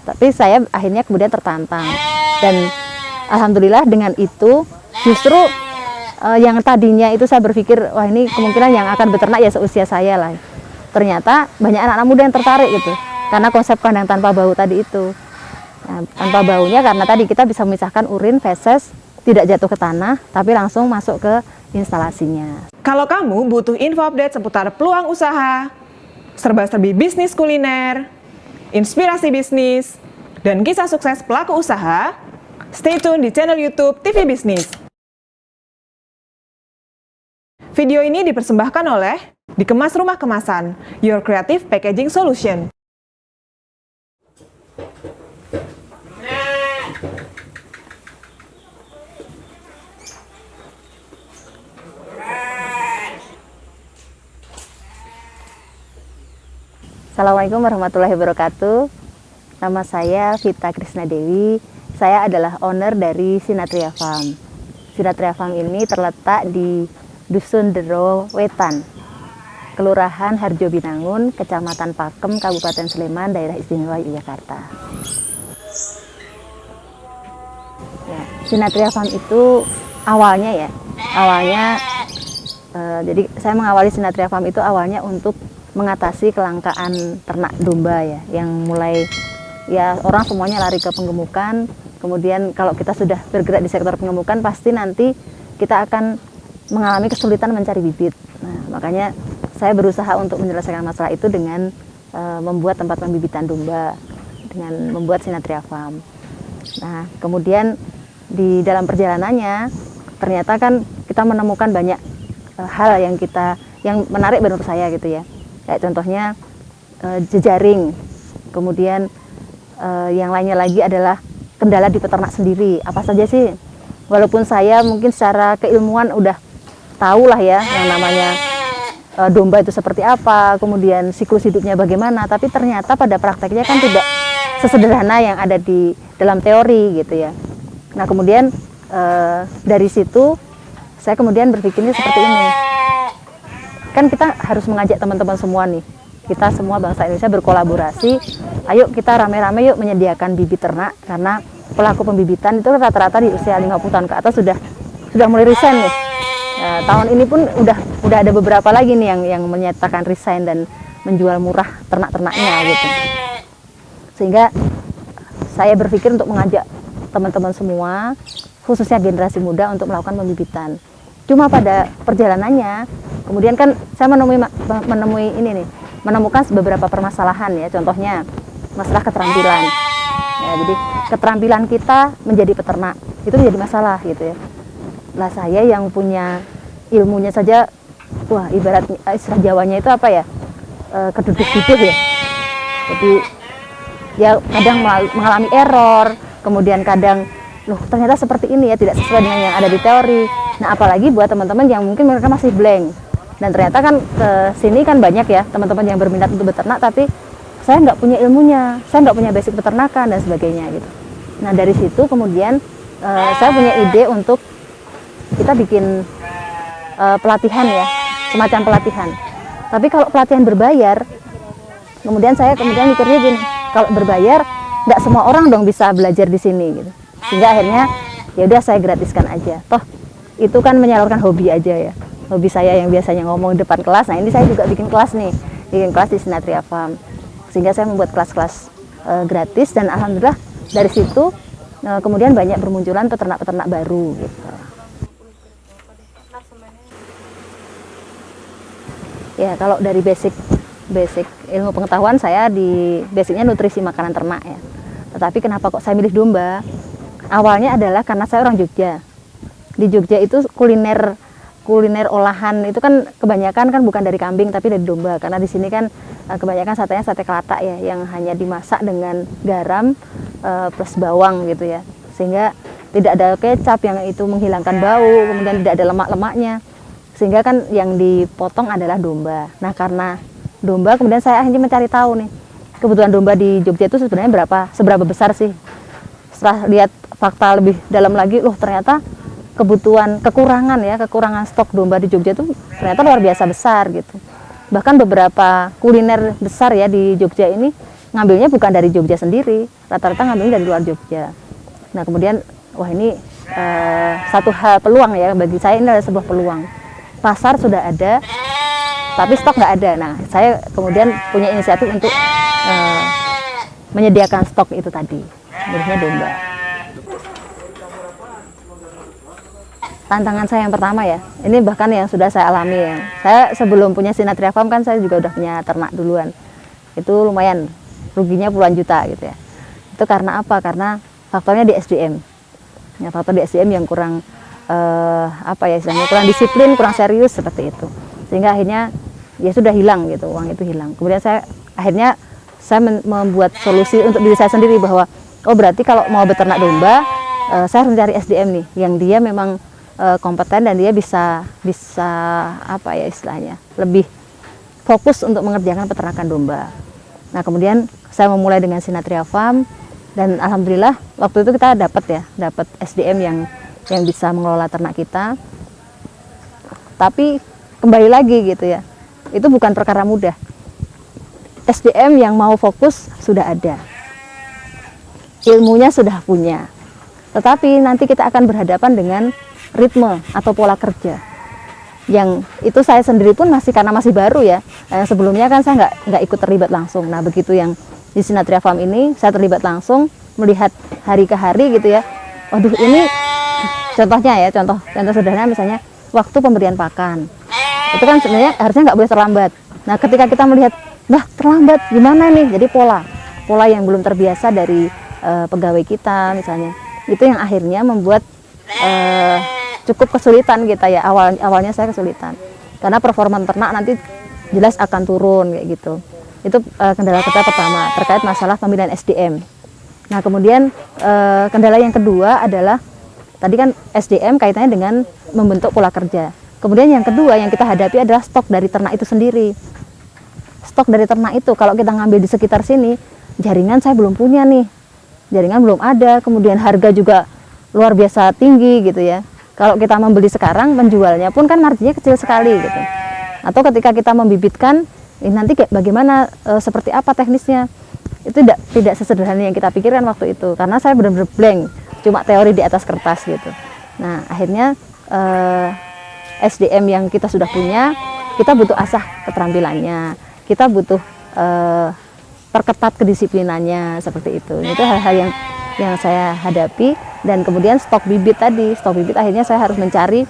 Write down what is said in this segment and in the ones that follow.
Tapi saya akhirnya kemudian tertantang, dan alhamdulillah dengan itu justru yang tadinya itu saya berpikir wah ini kemungkinan yang akan beternak ya seusia saya lah. Ternyata banyak anak-anak muda yang tertarik gitu karena konsep kandang tanpa bau tadi itu. Nah, tanpa baunya karena tadi kita bisa memisahkan urin, feses, tidak jatuh ke tanah, tapi langsung masuk ke instalasinya. Kalau kamu butuh info update seputar peluang usaha, serba-serbi bisnis kuliner, inspirasi bisnis, dan kisah sukses pelaku usaha, stay tune di channel YouTube TV Bisnis. Video ini dipersembahkan oleh Dikemas Rumah Kemasan, Your Creative Packaging Solution. Assalamualaikum warahmatullahi wabarakatuh. Nama saya Vita Krisna Dewi. Saya adalah owner dari Sinatria Farm. Sinatria Farm ini terletak di Dusun Dero Wetan, Kelurahan Harjo Binangun, Kecamatan Pakem, Kabupaten Sleman, Daerah Istimewa Yogyakarta. Ya, Sinatria Farm itu awalnya jadi saya mengawali Sinatria Farm itu awalnya untuk mengatasi kelangkaan ternak domba ya, yang mulai ya orang semuanya lari ke penggemukan. Kemudian kalau kita sudah bergerak di sektor penggemukan, pasti nanti kita akan mengalami kesulitan mencari bibit. Nah, makanya saya berusaha untuk menyelesaikan masalah itu dengan membuat tempat pembibitan domba, dengan membuat Sinatria Farm. Nah, kemudian di dalam perjalanannya ternyata kan kita menemukan banyak hal yang menarik menurut saya gitu ya. Kayak contohnya jejaring, kemudian yang lainnya lagi adalah kendala di peternak sendiri. Apa saja sih? Walaupun saya mungkin secara keilmuan udah tahu lah ya yang namanya domba itu seperti apa, kemudian siklus hidupnya bagaimana, tapi ternyata pada prakteknya kan tidak sesederhana yang ada di dalam teori gitu ya. Nah kemudian dari situ saya kemudian berpikirnya seperti ini. Kan kita harus mengajak teman-teman semua nih, kita semua bangsa Indonesia berkolaborasi, ayo kita rame-rame yuk menyediakan bibit ternak, karena pelaku pembibitan itu rata-rata di usia 50 tahun ke atas sudah mulai resign nih. Nah, tahun ini pun udah ada beberapa lagi nih yang menyatakan resign dan menjual murah ternak-ternaknya gitu. Sehingga saya berpikir untuk mengajak teman-teman semua, khususnya generasi muda untuk melakukan pembibitan. Cuma pada perjalanannya, kemudian kan saya menemukan beberapa permasalahan ya, contohnya masalah keterampilan. Ya, jadi keterampilan kita menjadi peternak itu menjadi masalah gitu ya. Lah saya yang punya ilmunya saja, wah ibarat istilah Jawanya itu apa ya, keduduk-duduk ya. Jadi ya kadang mengalami error, kemudian kadang loh ternyata seperti ini ya, tidak sesuai dengan yang ada di teori. Nah apalagi buat teman-teman yang mungkin mereka masih blank, dan ternyata kan ke sini kan banyak ya teman-teman yang berminat untuk beternak, tapi saya nggak punya ilmunya, saya nggak punya basic peternakan dan sebagainya gitu. Nah dari situ kemudian saya punya ide untuk kita bikin pelatihan ya, semacam pelatihan. Tapi kalau pelatihan berbayar, kemudian saya mikirnya gini, kalau berbayar nggak semua orang dong bisa belajar di sini gitu. Sehingga akhirnya ya udah saya gratiskan aja. Toh itu kan menyalurkan hobi aja ya. Hobi saya yang biasanya ngomong di depan kelas. Nah, ini saya juga bikin kelas nih. Bikin kelas di Sinatria Farm. Sehingga saya membuat kelas-kelas gratis, dan alhamdulillah dari situ kemudian banyak bermunculan peternak-peternak baru gitu. Ya, kalau dari basic ilmu pengetahuan saya di basicnya nutrisi makanan ternak ya. Tetapi kenapa kok saya milih domba? Awalnya adalah karena saya orang Jogja. Di Jogja itu kuliner olahan itu kan kebanyakan kan bukan dari kambing tapi dari domba, karena di sini kan kebanyakan satenya sate kelatak ya, yang hanya dimasak dengan garam plus bawang gitu ya, sehingga tidak ada kecap yang itu menghilangkan bau, kemudian tidak ada lemak-lemaknya, sehingga kan yang dipotong adalah domba. Nah karena domba kemudian saya akhirnya mencari tahu nih kebutuhan domba di Jogja itu sebenarnya seberapa besar sih. Setelah lihat fakta lebih dalam lagi, loh ternyata kekurangan stok domba di Jogja itu ternyata luar biasa besar gitu. Bahkan beberapa kuliner besar ya di Jogja ini ngambilnya bukan dari Jogja sendiri, rata-rata ngambilnya dari luar Jogja. Nah kemudian wah ini satu hal peluang ya bagi saya, ini adalah sebuah peluang. Pasar sudah ada, tapi stok nggak ada. Nah saya kemudian punya inisiatif untuk menyediakan stok itu tadi, jenisnya domba. Tantangan saya yang pertama ya, ini bahkan yang sudah saya alami ya. Saya sebelum punya Sinatria Farm kan saya juga udah punya ternak duluan. Itu lumayan ruginya puluhan juta gitu ya. Itu karena apa? Karena faktornya di SDM. Ya, faktor di SDM yang kurang apa ya istilahnya, kurang disiplin, kurang serius seperti itu. Sehingga akhirnya ya sudah hilang gitu, uang itu hilang. Kemudian saya akhirnya membuat solusi untuk diri saya sendiri bahwa oh berarti kalau mau beternak domba saya harus mencari SDM nih yang dia memang kompeten dan dia bisa apa ya istilahnya lebih fokus untuk mengerjakan peternakan domba. Nah kemudian saya memulai dengan Sinatria Farm dan alhamdulillah waktu itu kita dapat SDM yang bisa mengelola ternak kita. Tapi kembali lagi gitu ya, itu bukan perkara mudah. SDM yang mau fokus sudah ada, ilmunya sudah punya, tetapi nanti kita akan berhadapan dengan ritme atau pola kerja yang itu saya sendiri pun karena masih baru ya. Sebelumnya kan saya nggak ikut terlibat langsung. Nah begitu yang di Sinatria Farm ini saya terlibat langsung, melihat hari ke hari gitu ya. Waduh ini contohnya ya, contoh sederhana misalnya waktu pemberian pakan itu kan sebenarnya harusnya nggak boleh terlambat. Nah ketika kita melihat terlambat gimana nih, jadi pola yang belum terbiasa dari pegawai kita misalnya, itu yang akhirnya membuat cukup kesulitan kita ya. Awalnya saya kesulitan karena performa ternak nanti jelas akan turun kayak gitu. Itu kendala kita pertama terkait masalah pemilihan SDM. Nah kemudian kendala yang kedua adalah tadi kan SDM kaitannya dengan membentuk pola kerja. Kemudian yang kedua yang kita hadapi adalah stok dari ternak itu sendiri. Stok dari ternak itu kalau kita ngambil di sekitar sini, jaringan saya belum punya nih, jaringan belum ada, kemudian harga juga luar biasa tinggi gitu ya. Kalau kita membeli sekarang, penjualnya pun kan marginnya kecil sekali gitu. Atau ketika kita membibitkan, nanti bagaimana, seperti apa teknisnya, itu tidak sesederhana yang kita pikirkan waktu itu. Karena saya benar-benar blank, cuma teori di atas kertas gitu. Nah akhirnya SDM yang kita sudah punya, kita butuh asah keterampilannya, kita butuh perketat kedisiplinannya seperti itu. Itu hal-hal yang saya hadapi. Dan kemudian stok bibit akhirnya saya harus mencari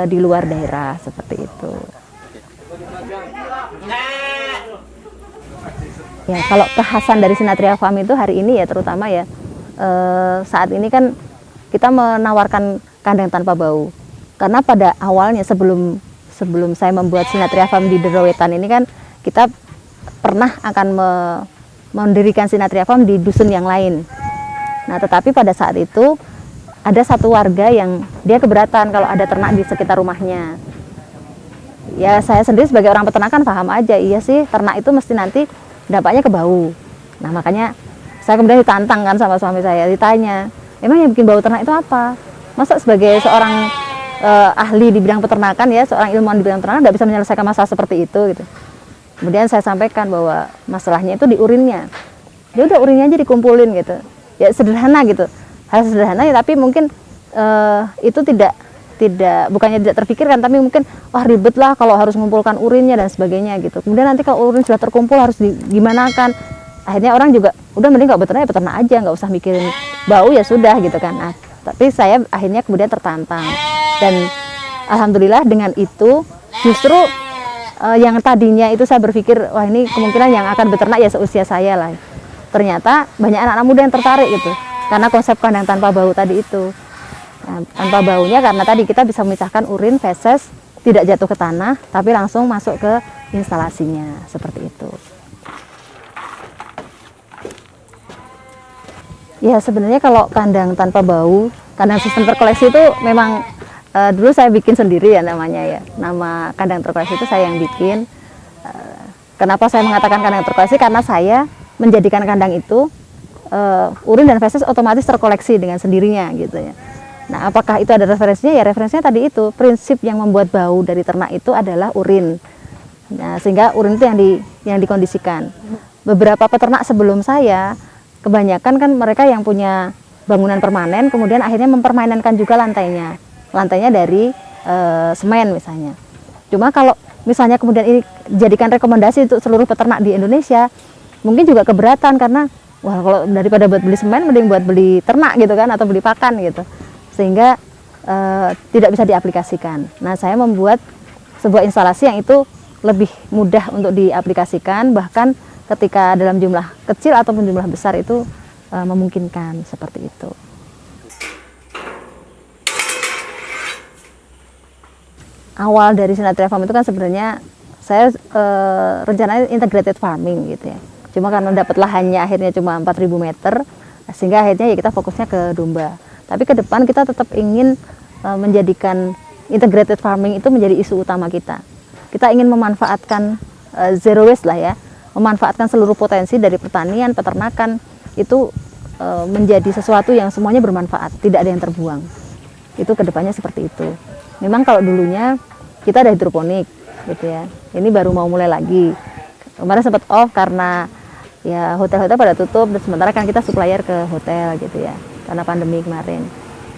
di luar daerah seperti itu. Ya kalau kekhasan dari Sinatria Farm itu hari ini ya terutama ya saat ini kan kita menawarkan kandang tanpa bau. Karena pada awalnya sebelum saya membuat Sinatria Farm di Derawetan ini kan kita pernah akan mendirikan Sinatria Farm di dusun yang lain. Nah tetapi pada saat itu ada satu warga yang dia keberatan kalau ada ternak di sekitar rumahnya. Ya saya sendiri sebagai orang peternakan paham aja, iya sih ternak itu mesti nanti dampaknya ke bau. Nah makanya saya kemudian ditantang kan sama suami saya, ditanya, emang yang bikin bau ternak itu apa? Masa sebagai seorang ahli di bidang peternakan ya, seorang ilmuwan di bidang peternakan nggak bisa menyelesaikan masalah seperti itu gitu. Kemudian saya sampaikan bahwa masalahnya itu di urinnya. Ya udah urinnya aja dikumpulin gitu. Ya sederhana gitu, hal sederhana ya, tapi mungkin itu bukannya tidak terpikirkan, tapi mungkin wah ribet lah kalau harus mengumpulkan urinnya dan sebagainya gitu. Kemudian nanti kalau urin sudah terkumpul harus gimanakan. Akhirnya orang juga udah mending nggak beternak ya beternak aja, nggak usah mikirin bau ya sudah gitu kan. Nah, tapi saya akhirnya kemudian tertantang dan alhamdulillah dengan itu justru yang tadinya itu saya berpikir wah ini kemungkinan yang akan beternak ya seusia saya lah. Ternyata banyak anak-anak muda yang tertarik gitu karena konsep kandang tanpa bau tadi itu. Nah, tanpa baunya karena tadi kita bisa memisahkan urin, feses, tidak jatuh ke tanah tapi langsung masuk ke instalasinya seperti itu. Ya sebenarnya kalau kandang tanpa bau, kandang sistem terkoleksi itu memang dulu saya bikin sendiri ya namanya ya. Nama kandang terkoleksi itu saya yang bikin. Kenapa saya mengatakan kandang terkoleksi? Karena saya menjadikan kandang itu urin dan feses otomatis terkoleksi dengan sendirinya gitu ya. Nah, apakah itu ada referensinya? Ya referensinya tadi itu prinsip yang membuat bau dari ternak itu adalah urin. Nah, sehingga urin itu yang dikondisikan. beberapa peternak sebelum saya, kebanyakan kan mereka yang punya bangunan permanen, kemudian akhirnya mempermanenkan juga lantainya dari semen misalnya. Cuma kalau misalnya kemudian ini jadikan rekomendasi untuk seluruh peternak di Indonesia, mungkin juga keberatan karena wah kalau daripada buat beli semen mending buat beli ternak gitu kan, atau beli pakan gitu, sehingga tidak bisa diaplikasikan. Nah, saya membuat sebuah instalasi yang itu lebih mudah untuk diaplikasikan, bahkan ketika dalam jumlah kecil ataupun jumlah besar itu memungkinkan seperti itu. Awal dari Sinatria Farm itu kan sebenarnya saya rencananya integrated farming gitu ya. Cuma karena dapat lahannya akhirnya cuma 4.000 meter, sehingga akhirnya ya kita fokusnya ke domba. Tapi ke depan kita tetap ingin menjadikan integrated farming itu menjadi isu utama kita. Kita ingin memanfaatkan zero waste lah ya, memanfaatkan seluruh potensi dari pertanian, peternakan itu menjadi sesuatu yang semuanya bermanfaat, tidak ada yang terbuang. Itu kedepannya seperti itu. Memang kalau dulunya kita ada hidroponik, gitu ya. Ini baru mau mulai lagi. Kemarin sempat off karena ya hotel-hotel pada tutup, dan sementara kan kita supplier ke hotel, gitu ya, karena pandemi kemarin.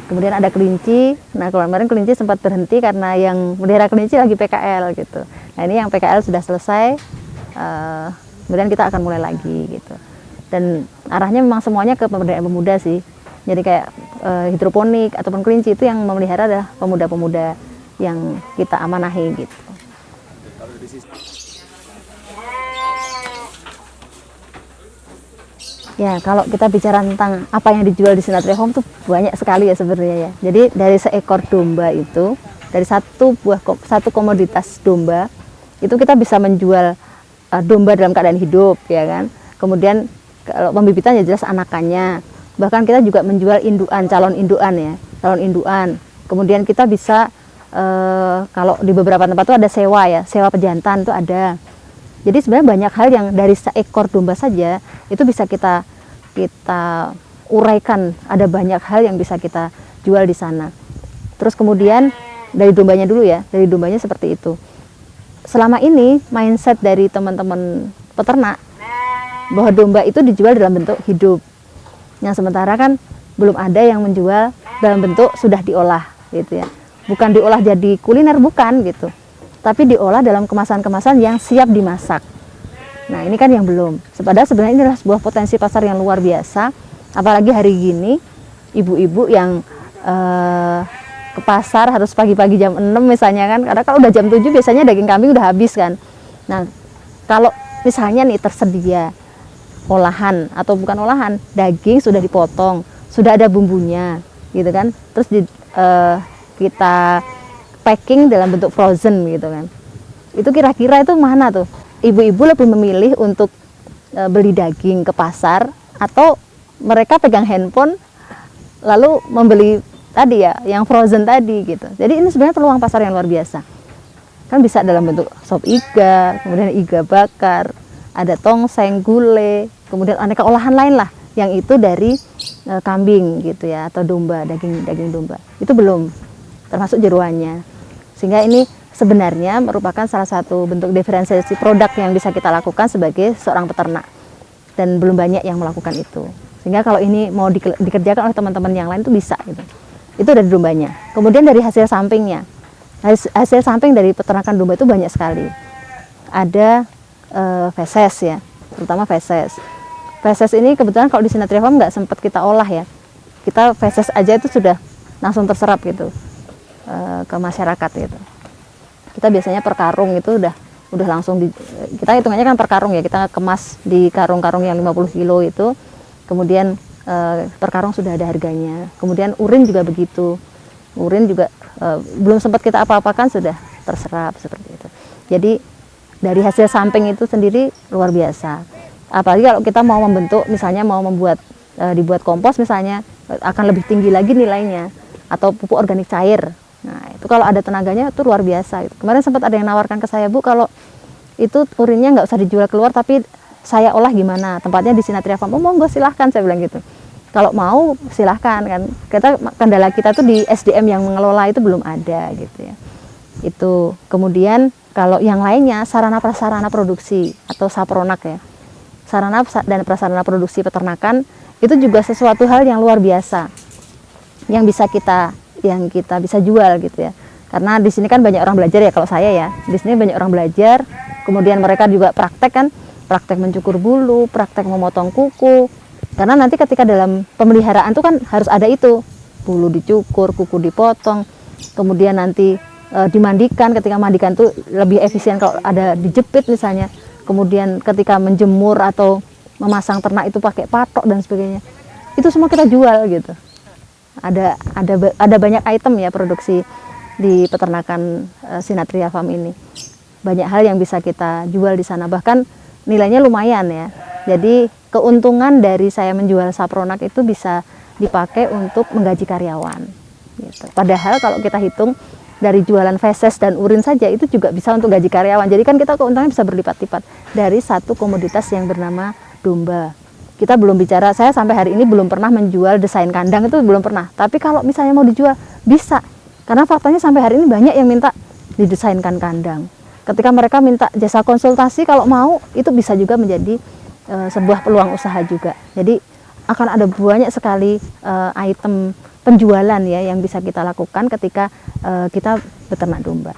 Kemudian ada kelinci. Nah, kemarin kelinci sempat berhenti karena yang melihara kelinci lagi PKL, gitu. Nah, ini yang PKL sudah selesai. Kemudian kita akan mulai lagi, gitu. Dan arahnya memang semuanya ke pemberdayaan pemuda sih. Jadi kayak hidroponik ataupun kelinci itu yang memelihara adalah pemuda-pemuda yang kita amanahi gitu. Ya, kalau kita bicara tentang apa yang dijual di Sinatria Farm tuh banyak sekali ya sebenarnya ya. Jadi dari seekor domba itu, dari satu komoditas domba itu kita bisa menjual domba dalam keadaan hidup, ya kan. Kemudian kalau pembibitan ya jelas anakannya. Bahkan kita juga menjual induan, calon induan. Kemudian kita bisa kalau di beberapa tempat itu ada sewa ya, sewa pejantan itu ada. Jadi sebenarnya banyak hal yang dari seekor domba saja itu bisa kita uraikan. Ada banyak hal yang bisa kita jual di sana. Terus kemudian dari dombanya dulu ya, dari dombanya seperti itu. Selama ini mindset dari teman-teman peternak bahwa domba itu dijual dalam bentuk hidup. Yang sementara kan belum ada yang menjual dalam bentuk sudah diolah gitu ya. Bukan diolah jadi kuliner, bukan gitu. Tapi diolah dalam kemasan-kemasan yang siap dimasak. Nah, ini kan yang belum. Padahal sebenarnya ini adalah sebuah potensi pasar yang luar biasa. Apalagi hari gini ibu-ibu yang ke pasar harus pagi-pagi jam 6 misalnya kan. Karena kalau udah jam 7 biasanya daging kambing udah habis kan. Nah, kalau misalnya nih tersedia olahan atau bukan olahan, daging sudah dipotong, sudah ada bumbunya gitu kan, terus kita packing dalam bentuk frozen gitu kan, itu kira-kira itu mana tuh ibu-ibu lebih memilih untuk beli daging ke pasar, atau mereka pegang handphone lalu membeli tadi ya yang frozen tadi gitu. Jadi ini sebenarnya peluang pasar yang luar biasa kan, bisa dalam bentuk sop iga, kemudian iga bakar, ada tongseng, gulai, kemudian aneka olahan lain lah yang itu dari kambing gitu ya, atau domba, daging domba. Itu belum termasuk jeroannya. Sehingga ini sebenarnya merupakan salah satu bentuk diferensiasi produk yang bisa kita lakukan sebagai seorang peternak. Dan belum banyak yang melakukan itu. Sehingga kalau ini mau dikerjakan oleh teman-teman yang lain itu bisa gitu. Itu dari dombanya. Kemudian dari hasil sampingnya. Hasil samping dari peternakan domba itu banyak sekali. Ada feses ya, terutama feses. Feses ini kebetulan kalau di Sinatria Farm nggak sempat kita olah ya. Kita feses aja itu sudah langsung terserap gitu ke masyarakat gitu. Kita biasanya per karung itu udah langsung kita hitungannya kan per karung ya, kita kemas di karung-karung yang 50 kilo itu. Kemudian per karung sudah ada harganya. Kemudian urin juga begitu. Urin juga belum sempat kita apa-apakan sudah terserap seperti itu. Jadi dari hasil samping itu sendiri luar biasa. Apalagi kalau kita mau membentuk, misalnya mau dibuat kompos misalnya, akan lebih tinggi lagi nilainya. Atau pupuk organik cair. Nah, itu kalau ada tenaganya itu luar biasa. Kemarin sempat ada yang nawarkan ke saya, Bu, kalau itu urinnya nggak usah dijual keluar, tapi saya olah gimana? Tempatnya di Sinatria Farm. Oh, monggo silahkan, saya bilang gitu. Kalau mau silahkan kan. Kendala kita tuh di SDM yang mengelola itu belum ada gitu ya. Itu kemudian kalau yang lainnya sarana prasarana produksi atau sapronak ya. sarana dan prasarana produksi peternakan itu juga sesuatu hal yang luar biasa yang kita bisa jual gitu ya. Karena di sini kan banyak orang belajar ya, kalau saya ya, di sini banyak orang belajar, kemudian mereka juga praktek mencukur bulu, praktek memotong kuku. Karena nanti ketika dalam pemeliharaan tuh kan harus ada itu, bulu dicukur, kuku dipotong, kemudian nanti dimandikan. Ketika mandikan tuh lebih efisien kalau ada dijepit misalnya. Kemudian ketika menjemur atau memasang ternak itu pakai patok dan sebagainya. Itu semua kita jual gitu. Ada banyak item ya produksi di peternakan Sinatria Farm ini. Banyak hal yang bisa kita jual di sana, bahkan nilainya lumayan ya. Jadi keuntungan dari saya menjual sapronak itu bisa dipakai untuk menggaji karyawan gitu. Padahal kalau kita hitung dari jualan feses dan urin saja itu juga bisa untuk gaji karyawan. Jadi kan kita keuntungannya bisa berlipat-lipat dari satu komoditas yang bernama domba. Kita belum bicara, saya sampai hari ini belum pernah menjual desain kandang, itu belum pernah. Tapi kalau misalnya mau dijual, bisa. Karena faktanya sampai hari ini banyak yang minta didesainkan kandang. Ketika mereka minta jasa konsultasi, kalau mau, itu bisa juga menjadi sebuah peluang usaha juga. Jadi akan ada banyak sekali item penjualan ya yang bisa kita lakukan ketika kita beternak domba.